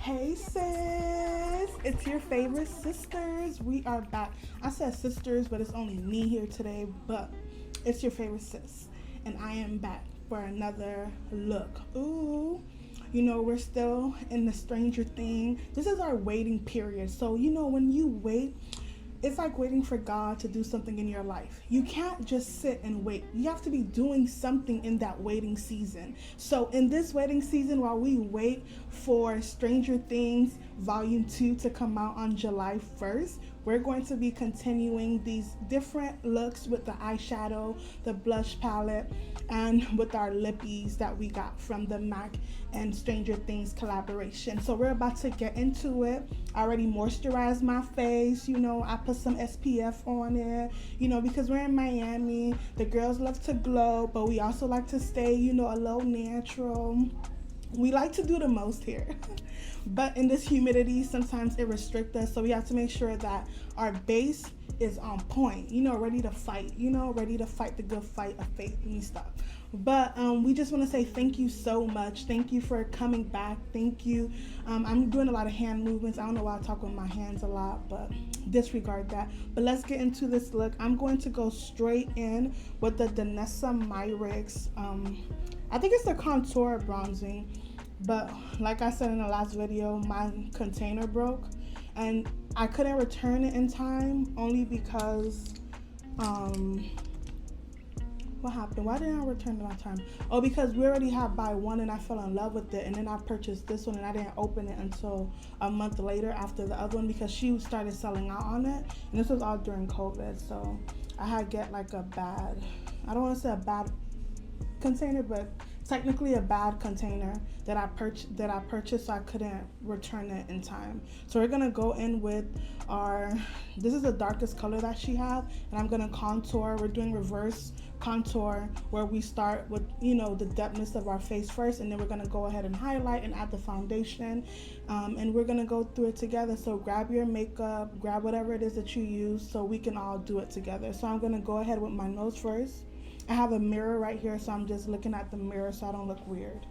Hey sis, it's your favorite sisters. We are back. I said sisters, but it's only me here today, but it's your favorite sis. And I am back for another look. Ooh, we're still in the Stranger Thing. This is our waiting period. So, when you wait, it's like waiting for God to do something in your life. You can't just sit and wait. You have to be doing something in that waiting season. So in this waiting season, while we wait for Stranger Things Volume 2 to come out on July 1st, we're going to be continuing these different looks with the eyeshadow, the blush palette, and with our lippies that we got from the MAC and Stranger Things collaboration. So we're about to get into it. I already moisturized my face, I put some SPF on it, because we're in Miami. The girls love to glow, but we also like to stay, a little natural. We like to do the most here. But in this humidity, sometimes it restricts us, so we have to make sure that our base is on point, ready to fight, ready to fight the good fight of faith and stuff. But we just want to say thank you so much. Thank you for coming back. Thank you. I'm doing a lot of hand movements. I don't know why I talk with my hands a lot, but disregard that. But let's get into this look. I'm going to go straight in with the Danessa Myricks. I think it's the contour bronzing, but like I said in the last video, my container broke and I couldn't return it in time only because what happened? Why didn't I return it on time? Oh, because we already have buy one and I fell in love with it, and then I purchased this one and I didn't open it until a month later after the other one because she started selling out on it, and this was all during COVID, so I had to get like a bad, I don't want to say a bad container, but technically a bad container that I purchased, so I couldn't return it in time. So we're gonna go in with this is the darkest color that she had, and I'm gonna contour. We're doing reverse contour where we start with the depthness of our face first, and then we're gonna go ahead and highlight and add the foundation, and we're gonna go through it together. So grab your makeup, grab whatever it is that you use so we can all do it together. So I'm gonna go ahead with my nose first. I have a mirror right here, so I'm just looking at the mirror so I don't look weird.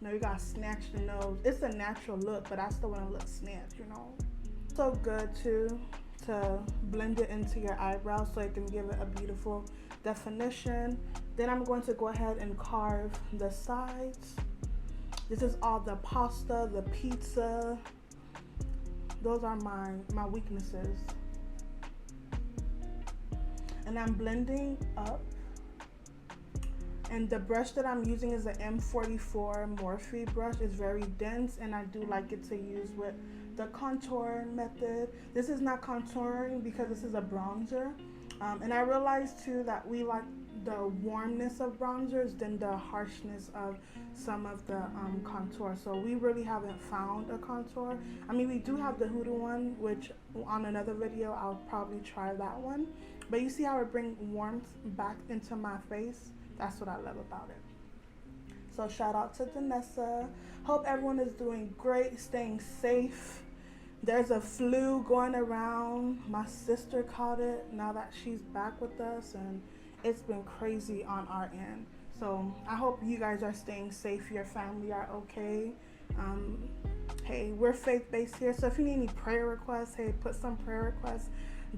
Now you gotta snatch the nose. It's a natural look, but I still wanna look snatched, So good too to blend it into your eyebrows so it can give it a beautiful definition. Then I'm going to go ahead and carve the sides. This is all the pasta, the pizza. Those are my weaknesses. And I'm blending up, and the brush that I'm using is the M44 Morphe brush. It's very dense, and I do like it to use with the contour method. This is not contouring because this is a bronzer, and I realized too that we like the warmness of bronzers than the harshness of some of the contour. So we really haven't found a contour. I mean, we do have the Huda one, which on another video I'll probably try that one. But you see how it brings warmth back into my face? That's what I love about it. So shout out to Danessa. Hope everyone is doing great, staying safe. There's a flu going around. My sister caught it now that she's back with us, and it's been crazy on our end. So I hope you guys are staying safe. Your family are okay. Hey, we're faith-based here, so if you need any prayer requests, hey, put some prayer requests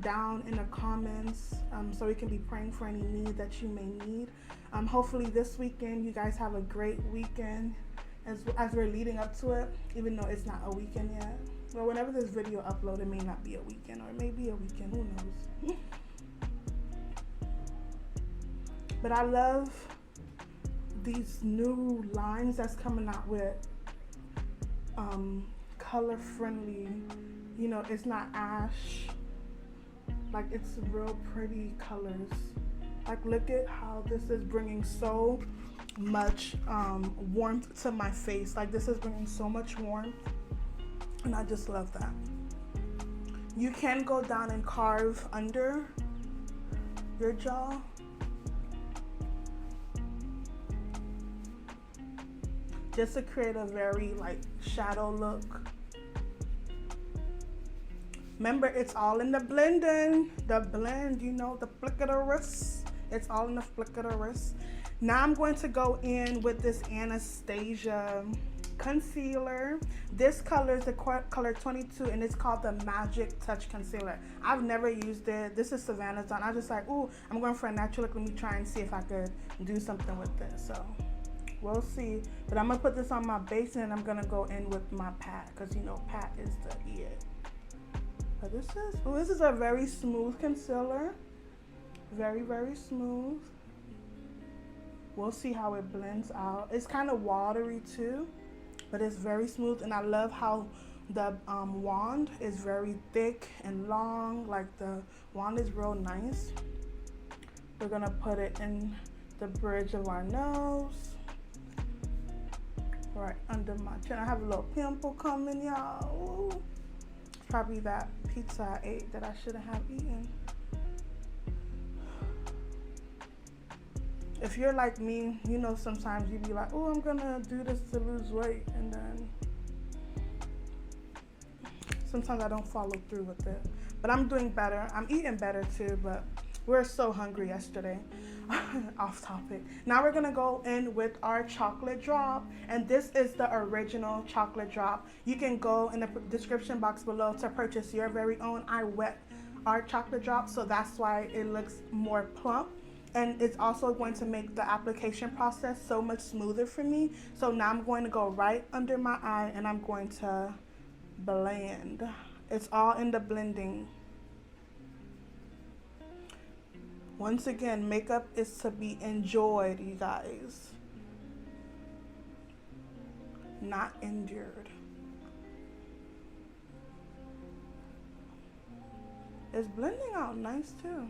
down in the comments so we can be praying for any need that you may need. Hopefully this weekend you guys have a great weekend as we're leading up to it, even though it's not a weekend yet. Well, whenever this video uploaded, it may not be a weekend, or it may be a weekend, who knows. But I love these new lines that's coming out with color friendly, it's not ash, like it's real pretty colors. Like look at how this is bringing so much warmth to my face. Like this is bringing so much warmth, and I just love that. You can go down and carve under your jaw. Just to create a very like shadow look. Remember, it's all in the blending. The blend, the flick of the wrist. It's all in the flick of the wrist. Now I'm going to go in with this Anastasia concealer. This color is the color 22 and it's called the Magic Touch Concealer. I've never used it. This is Savannah's on. I was just like, ooh, I'm going for a natural look. Let me try and see if I could do something with this. So we'll see. But I'm gonna put this on my base and I'm gonna go in with my pat, because you know pat is the it. But this is a very smooth concealer. Very, very smooth. We'll see how it blends out. It's kind of watery too, but it's very smooth. And I love how the wand is very thick and long. Like the wand is real nice. We're gonna put it in the bridge of our nose, right under my chin. I have a little pimple coming, y'all. Probably that pizza I ate that I shouldn't have eaten. If you're like me, you know sometimes you be like, oh, I'm gonna do this to lose weight, and then sometimes I don't follow through with it. But I'm doing better. I'm eating better too, but we were so hungry yesterday. Off topic. Now we're gonna go in with our chocolate drop, and this is the original chocolate drop. You can go in the description box below to purchase your very own. I wet our chocolate drop, so that's why it looks more plump. And it's also going to make the application process so much smoother for me. So now I'm going to go right under my eye and I'm going to blend. It's all in the blending. Once again, makeup is to be enjoyed, you guys. Not endured. It's blending out nice too.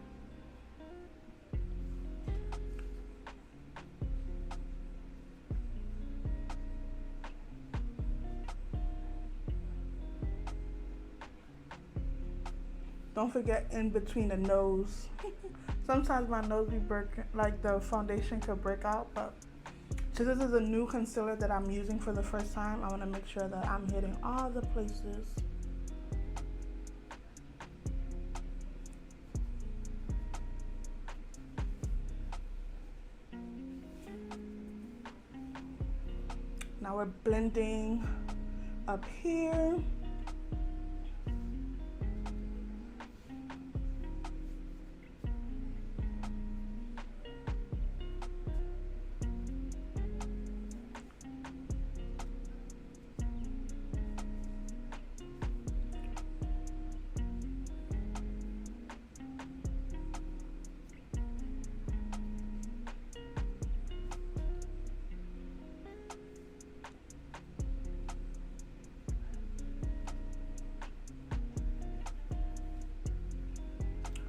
Don't forget in between the nose. Sometimes my nose be breaking, like the foundation could break out, but since this is a new concealer that I'm using for the first time, I want to make sure that I'm hitting all the places. Now we're blending up here.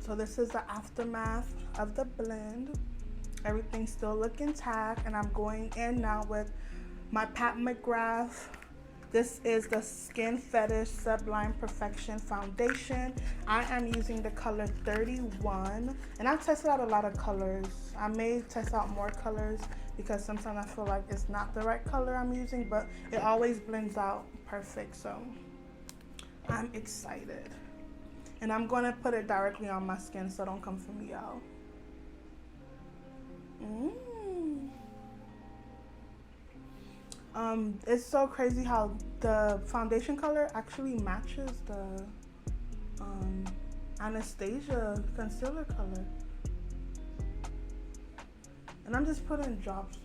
So this is the aftermath of the blend. Everything's still looking tagged, and I'm going in now with my Pat McGrath. This is the Skin Fetish Sublime Perfection Foundation. I am using the color 31, and I've tested out a lot of colors. I may test out more colors because sometimes I feel like it's not the right color I'm using, but it always blends out perfect, so I'm excited. And I'm gonna put it directly on my skin, so don't come for me, y'all. It's so crazy how the foundation color actually matches the Anastasia concealer color. And I'm just putting drops.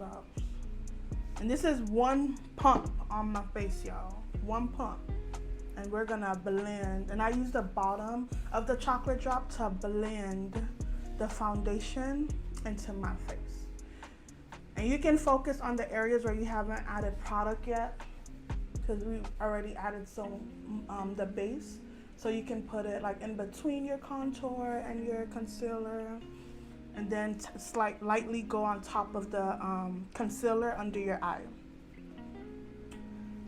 And this is one pump on my face, y'all. One pump. And we're gonna blend, and I use the bottom of the chocolate drop to blend the foundation into my face. And you can focus on the areas where you haven't added product yet, because we already added the base. So you can put it like in between your contour and your concealer, and then lightly go on top of the concealer under your eye.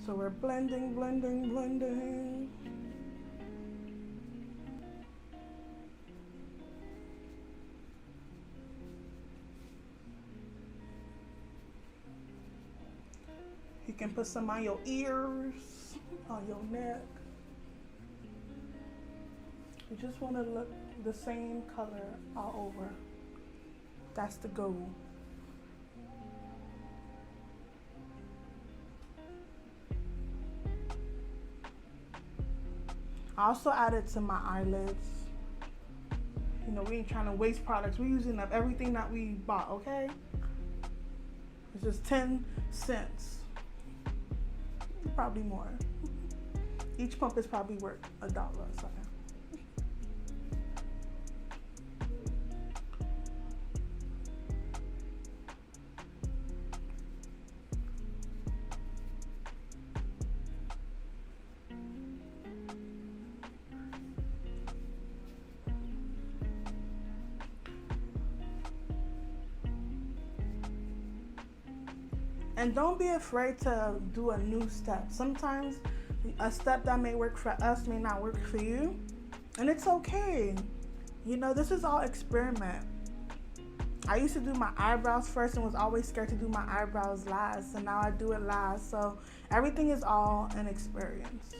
So we're blending. You can put some on your ears, on your neck. You just want to look the same color all over. That's the goal. I also added to my eyelids. You know, we ain't trying to waste products. We're using up everything that we bought, okay? It's just 10 cents. Probably more. Each pump is probably worth $1. So. And don't be afraid to do a new step. Sometimes a step that may work for us may not work for you. And it's okay. You know, this is all experiment. I used to do my eyebrows first and was always scared to do my eyebrows last. And now I do it last. So everything is all an experience.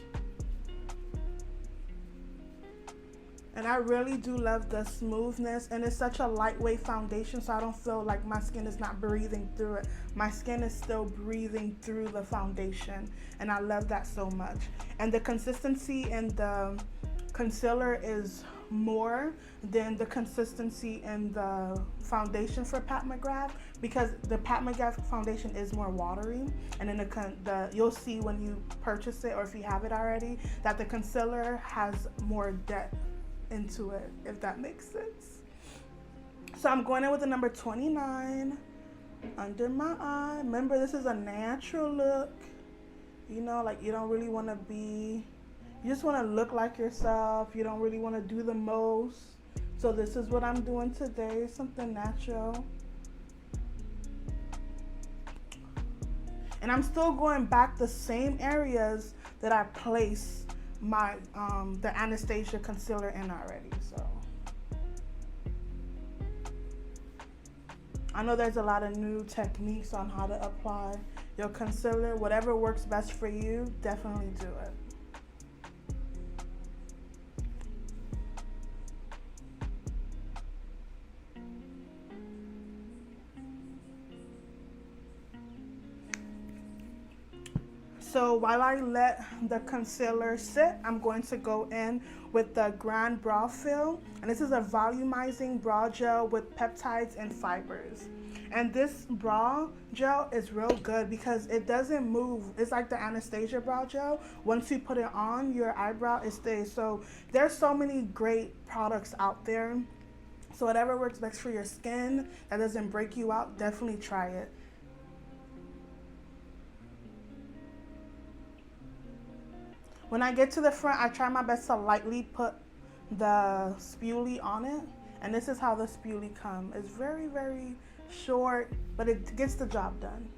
And I really do love the smoothness, and it's such a lightweight foundation, so I don't feel like my skin is not breathing through it. My skin is still breathing through the foundation, and I love that so much. And the consistency in the concealer is more than the consistency in the foundation for Pat McGrath, because the Pat McGrath foundation is more watery, and then you'll see when you purchase it, or if you have it already, that the concealer has more depth into it, if that makes sense. So I'm going in with the number 29 under my eye. Remember, this is a natural look. You know, like you don't really want to be, you just want to look like yourself. You don't really want to do the most. So this is what I'm doing today, something natural. And I'm still going back the same areas that I placed my the Anastasia concealer in already. So I know there's a lot of new techniques on how to apply your concealer. Whatever works best for you, definitely do it. So while I let the concealer sit, I'm going to go in with the Grand Brow Fill. And this is a volumizing brow gel with peptides and fibers. And this brow gel is real good because it doesn't move. It's like the Anastasia brow gel. Once you put it on your eyebrow, it stays. So there's so many great products out there. So whatever works best for your skin that doesn't break you out, definitely try it. When I get to the front, I try my best to lightly put the spoolie on it. And this is how the spoolie comes. It's very, very short, but it gets the job done.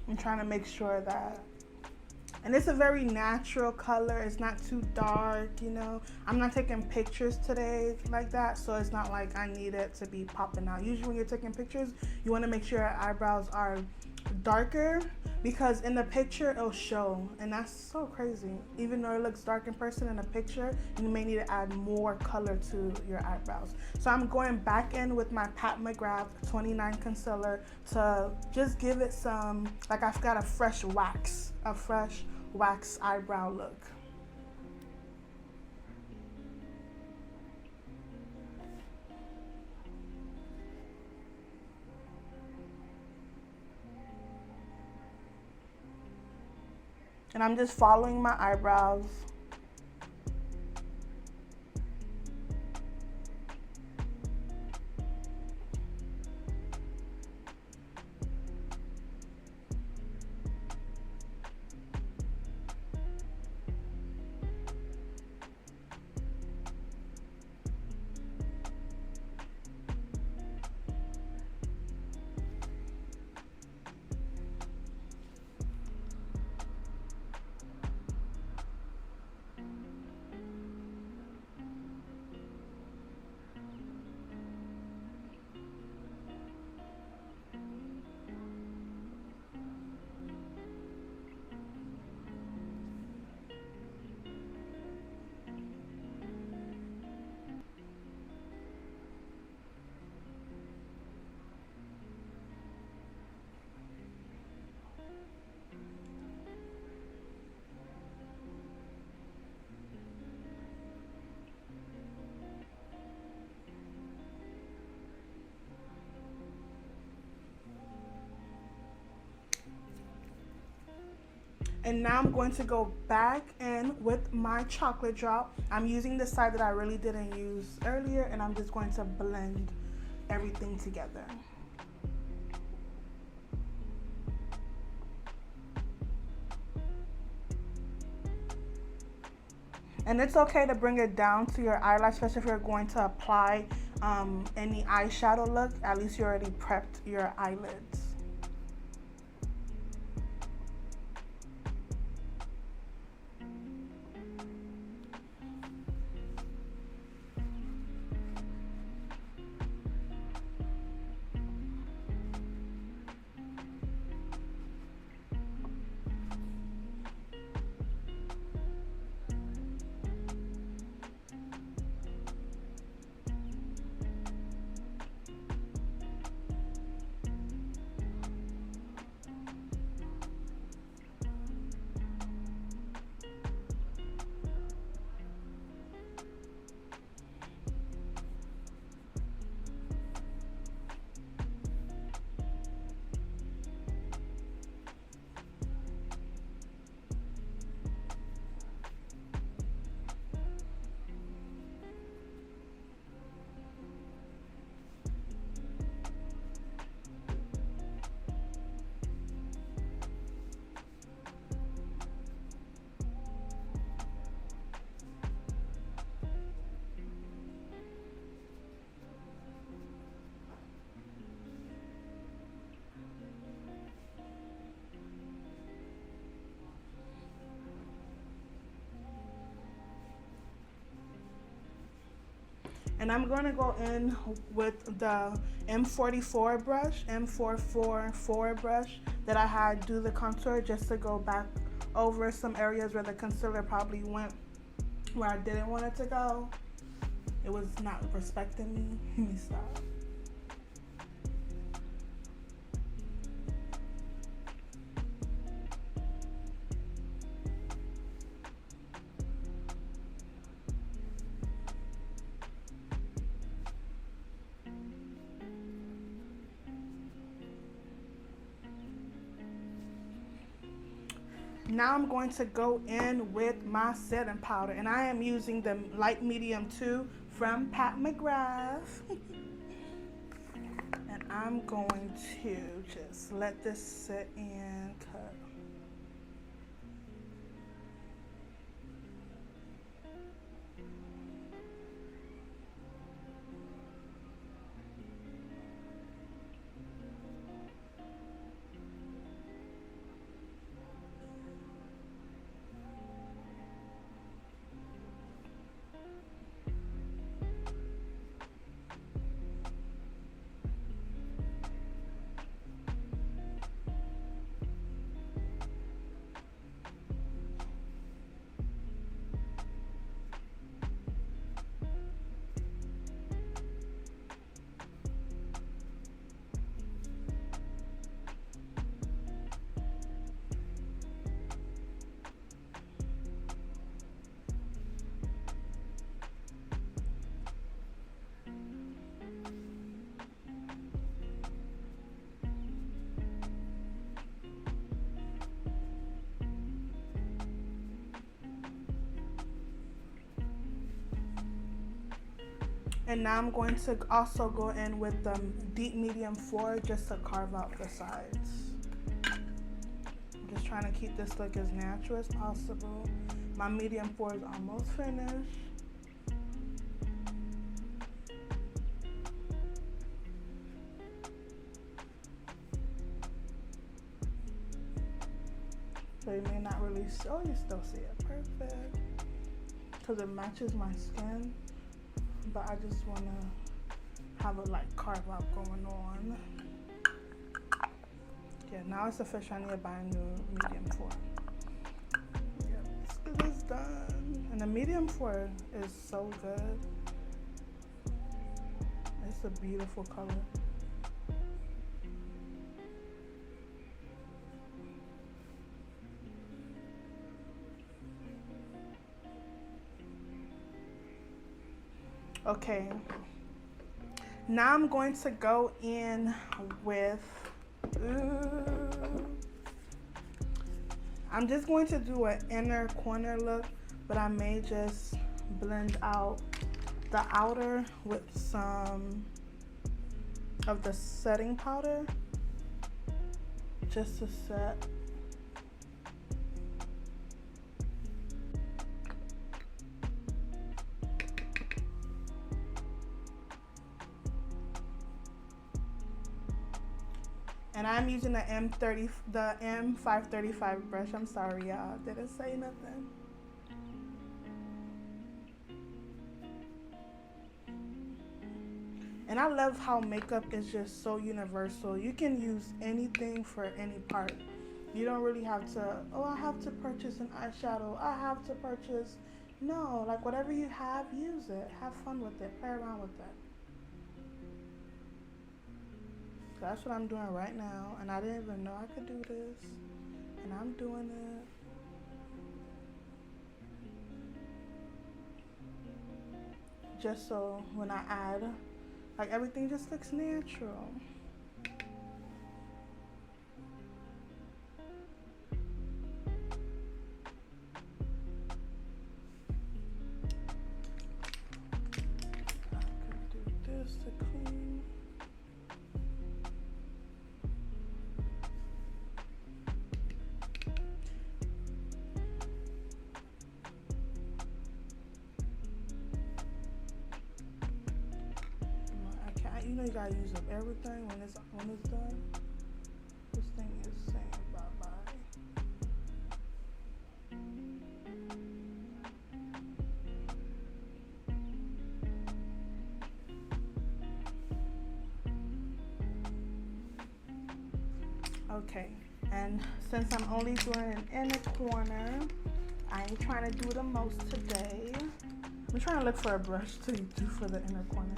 I'm trying to make sure that, and it's a very natural color. It's not too dark, you know. I'm not taking pictures today like that, so it's not like I need it to be popping out. Usually when you're taking pictures, you want to make sure your eyebrows are darker, because in the picture it'll show, and that's so crazy. Even though it looks dark in person, in a picture you may need to add more color to your eyebrows. So I'm going back in with my Pat McGrath 29 concealer to just give it some, like I've got a fresh wax eyebrow look. And I'm just following my eyebrows And now I'm going to go back in with my chocolate drop. I'm using the side that I really didn't use earlier, and I'm just going to blend everything together. And it's okay to bring it down to your eyelash, especially if you're going to apply any eyeshadow look. At least you already prepped your eyelids. And I'm going to go in with the M44 brush, M444 brush that I had do the contour, just to go back over some areas where the concealer probably went where I didn't want it to go. It was not respecting me. Let me stop. Now I'm going to go in with my setting powder, and I am using the light medium 2 from McGrath. And I'm going to just let this sit and cut. And now I'm going to also go in with the deep medium 4 just to carve out the sides. I'm just trying to keep this look as natural as possible. My medium 4 is almost finished. So you may not really, oh, you still see it perfect because it matches my skin. But I just want to have a like carve out going on. Yeah, now it's official. I need to buy a new medium 4. Yeah, let's get this done. And the medium 4 is so good. It's a beautiful color. Okay, now I'm going to go in with, I'm just going to do an inner corner look, but I may just blend out the outer with some of the setting powder just to set. And I'm using the M535 brush. I'm sorry, y'all. Didn't say nothing. And I love how makeup is just so universal. You can use anything for any part. You don't really have to, oh, I have to purchase an eyeshadow. I have to purchase. No, like whatever you have, use it. Have fun with it. Play around with it. So that's what I'm doing right now. And I didn't even know I could do this. And I'm doing it. Just so when I add, like everything just looks natural. I could do this to clean. You know you gotta use up everything when it's done. This thing is saying bye-bye. Okay, and since I'm only doing an inner corner, I ain't trying to do the most today. I'm trying to look for a brush to do for the inner corner.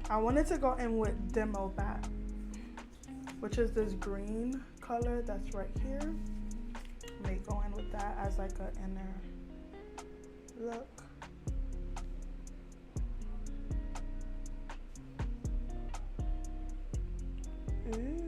I wanted to go in with Demo Bat, which is this green color that's right here. I may go in with that as like an inner look. Ooh.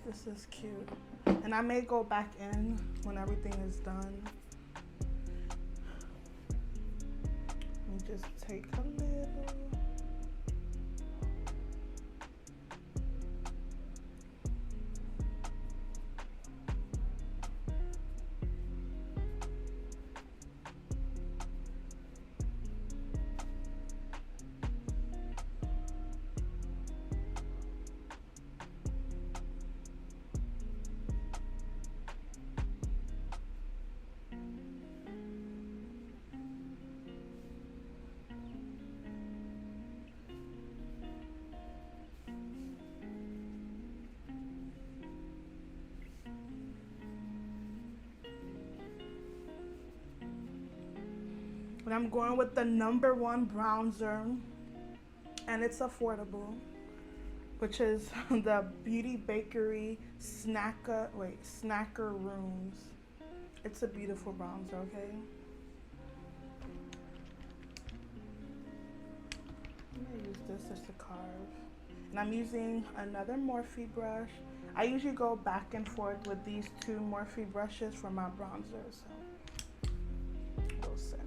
This is cute. And I may go back in when everything is done. Let me just take a little. But I'm going with the #1 bronzer, and it's affordable, which is the Beauty Bakery Snacker Rooms. It's a beautiful bronzer, okay? I'm gonna use this as to carve. And I'm using another Morphe brush. I usually go back and forth with these two Morphe brushes for my bronzer, so we'll see.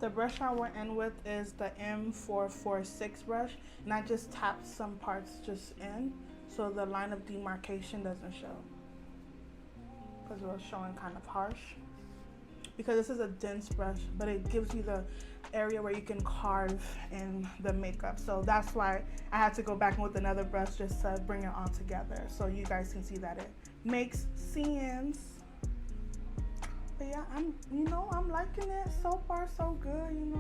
The brush I went in with is the M446 brush, and I just tapped some parts just in so the line of demarcation doesn't show, because it was showing kind of harsh. Because this is a dense brush, but it gives you the area where you can carve in the makeup. So that's why I had to go back in with another brush just to bring it all together so you guys can see that it makes sense. But yeah, I'm liking it. So far so good,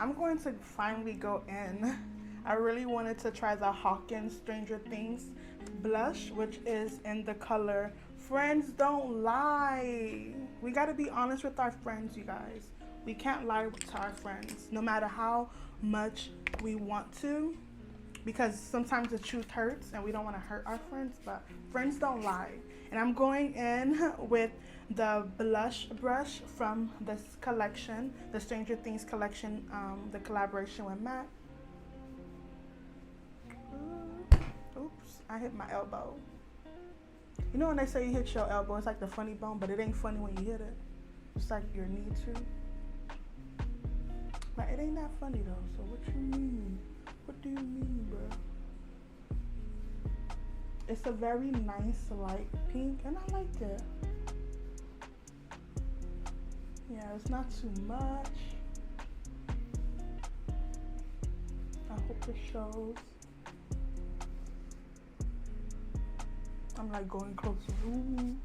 I'm going to finally go in. I really wanted to try the Hawkins Stranger Things blush, which is in the color Friends Don't Lie. We got to be honest with our friends, you guys. We can't lie to our friends, no matter how much we want to, because sometimes the truth hurts and we don't want to hurt our friends, but friends don't lie. And I'm going in with the blush brush from this collection, the Stranger Things collection, the collaboration with Matt. Oops, I hit my elbow. You know when they say you hit your elbow, it's like the funny bone, but it ain't funny when you hit it. It's like your knee too. Like, it ain't that funny though, so what you mean? What do you mean, bro? It's a very nice light pink, and I like it. Yeah, it's not too much. I hope it shows. I'm like going closer. Ooh.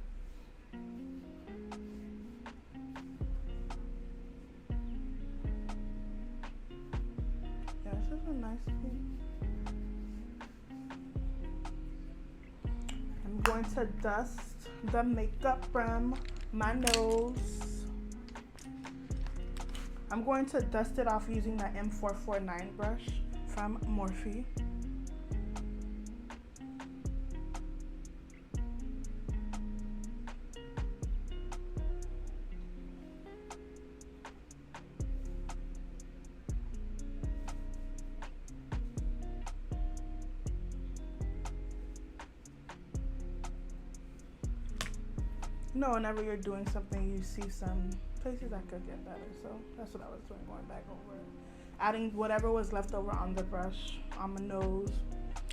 Yeah, this is a nice pink. I'm going to dust the makeup from my nose. I'm going to dust it off using the M449 brush from Morphe. You know, whenever you're doing something, you see some places that could get better. So that's what I was doing, going back over it. Adding whatever was left over on the brush, on my nose.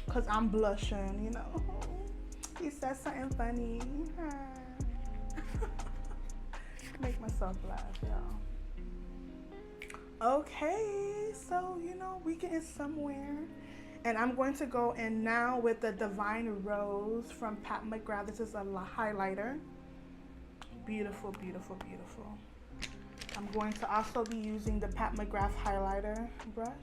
Because I'm blushing, you know. He said something funny. Make myself laugh, y'all. Okay, so, you know, we getting somewhere. And I'm going to go in now with the Divine Rose from Pat McGrath. This is a highlighter. Beautiful, beautiful, beautiful. I'm going to also be using the Pat McGrath highlighter brush.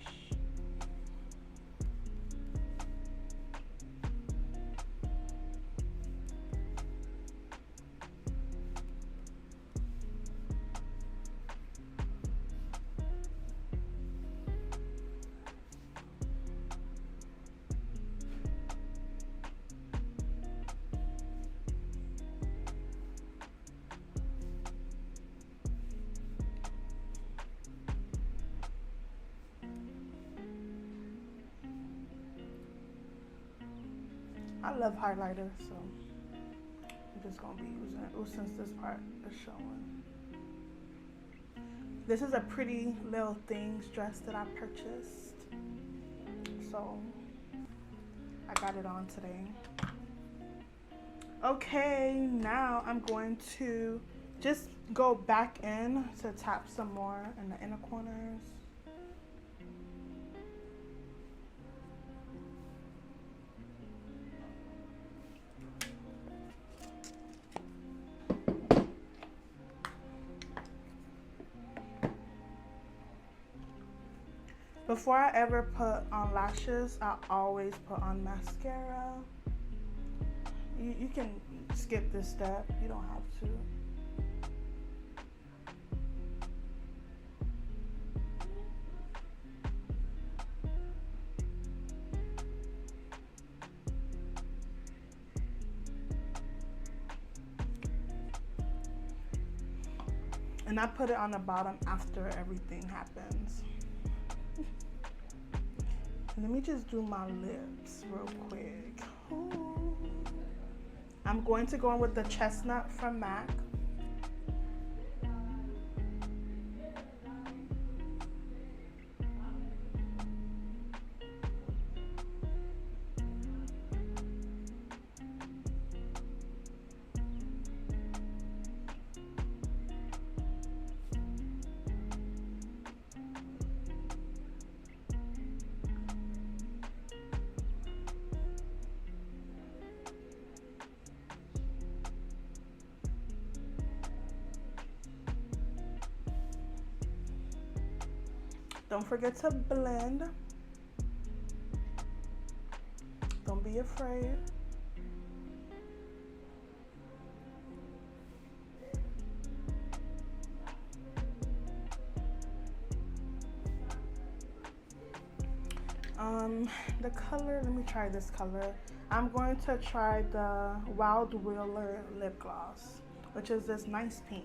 I love highlighter, so I'm just gonna be using it. Oh, since this part is showing. This is a Pretty Little Things dress that I purchased, so I got it on today. Okay, now I'm going to just go back in to tap some more in the inner corners. Before I ever put on lashes, I always put on mascara. You can skip this step, you don't have to. And I put it on the bottom after everything happens. Let me just do my lips real quick. Ooh. I'm going to go in with the chestnut from MAC. Don't forget to blend. Don't be afraid. The color, let me try this color. I'm going to try the Wild Wheeler lip gloss, which is this nice pink.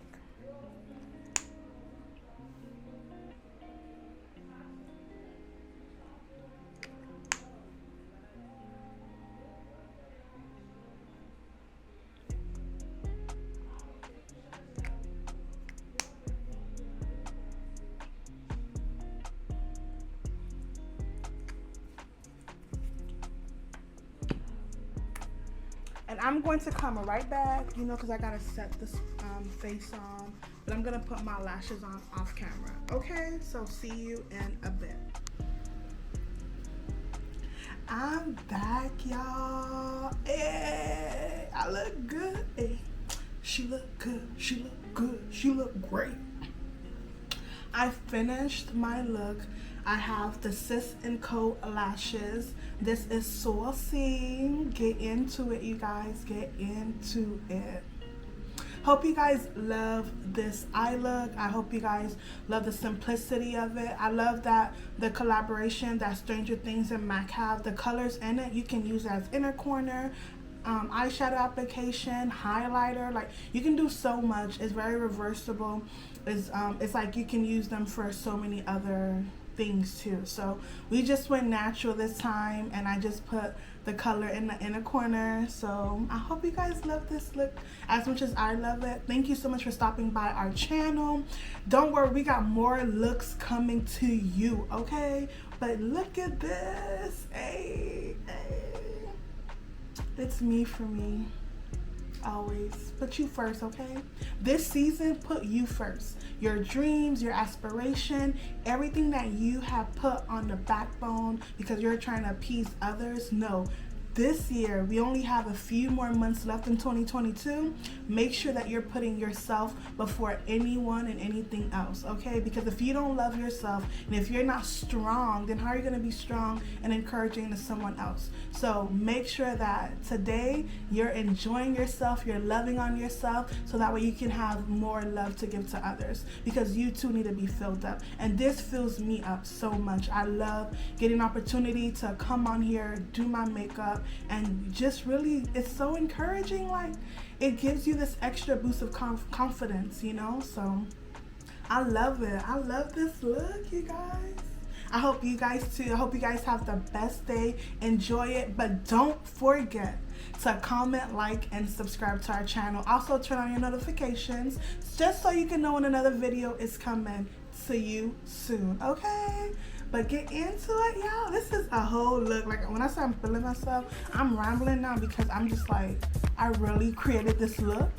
And I'm going to come right back, you know, because I gotta set this face on, but I'm gonna put my lashes on off camera. Okay, so see you in a bit. I'm back, y'all. Hey, I look good. Hey, she look good. She look good. She look great. I finished my look. I have the Sis Co lashes. This is saucy. Get into it, you guys. Get into it. Hope you guys love this eye look. I hope you guys love the simplicity of it. I love that the collaboration that Stranger Things and MAC have. The colors in it, you can use as inner corner, eyeshadow application, highlighter. Like, you can do so much. It's very reversible. It's like you can use them for so many other things too. So we just went natural this time, and I just put the color in the inner corner. So I hope you guys love this look as much as I love it. Thank you so much for stopping by our channel. Don't worry, we got more looks coming to you, okay? But look at this. Hey, hey. It's me for me. Always put you first, okay? This season, put you first. Your dreams, your aspiration, everything that you have put on the backbone because you're trying to appease others. No, this year, we only have a few more months left in 2022. Make sure that you're putting yourself before anyone and anything else, okay? Because if you don't love yourself and if you're not strong, then how are you going to be strong and encouraging to someone else? So make sure that today you're enjoying yourself, you're loving on yourself, so that way you can have more love to give to others, because you too need to be filled up. And this fills me up so much. I love getting an opportunity to come on here, do my makeup, and just really, it's so encouraging. Like, it gives you this extra boost of confidence, you know? So I love it. I love this look, you guys. I hope you guys too. I hope you guys have the best day. Enjoy it, but don't forget to comment, like, and subscribe to our channel. Also turn on your notifications just so you can know when another video is coming to you soon, okay? But get into it, y'all. This is a whole look. Like, when I say I'm feeling myself, I'm rambling now because I'm just like, I really created this look.